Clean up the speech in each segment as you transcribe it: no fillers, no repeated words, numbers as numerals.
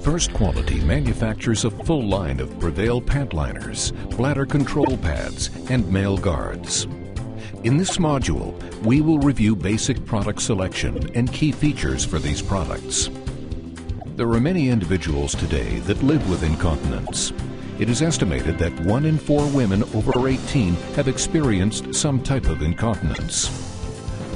First Quality manufactures a full line of Prevail pant liners, bladder control pads, and male guards. In this module, we will review basic product selection and key features for these products. There are many individuals today that live with incontinence. It is estimated that 1 in 4 women over 18 have experienced some type of incontinence.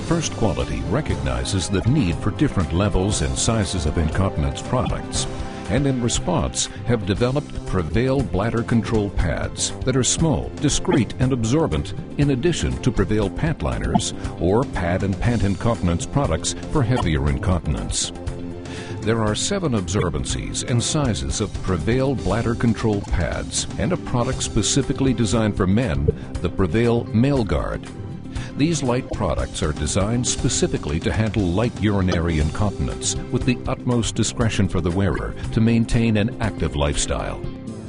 First Quality recognizes the need for different levels and sizes of incontinence products, and in response have developed Prevail bladder control pads that are small, discreet, and absorbent, in addition to Prevail pant liners or pad and pant incontinence products for heavier incontinence. There are 7 absorbencies and sizes of Prevail bladder control pads and a product specifically designed for men, the Prevail Male Guard. These light products are designed specifically to handle light urinary incontinence with the utmost discretion for the wearer to maintain an active lifestyle.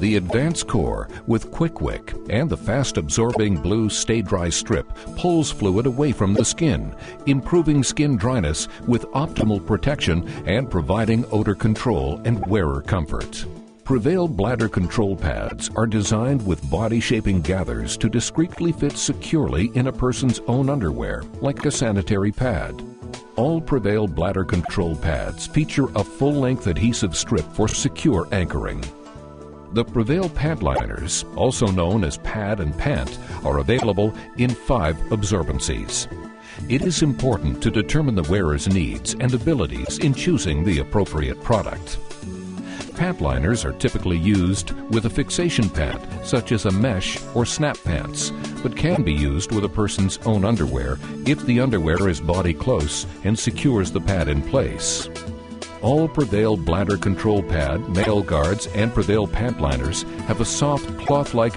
The Advanced Core with Quick Wick and the fast-absorbing blue Stay Dry strip pulls fluid away from the skin, improving skin dryness with optimal protection and providing odor control and wearer comfort. Prevail bladder control pads are designed with body-shaping gathers to discreetly fit securely in a person's own underwear, like a sanitary pad. All Prevail bladder control pads feature a full-length adhesive strip for secure anchoring. The Prevail pant liners, also known as pad and pant, are available in 5 absorbencies. It is important to determine the wearer's needs and abilities in choosing the appropriate product. Pant liners are typically used with a fixation pant, such as a mesh or snap pants, but can be used with a person's own underwear if the underwear is body close and secures the pad in place. All Prevail bladder control pad, male guards, and Prevail pant liners have a soft cloth-like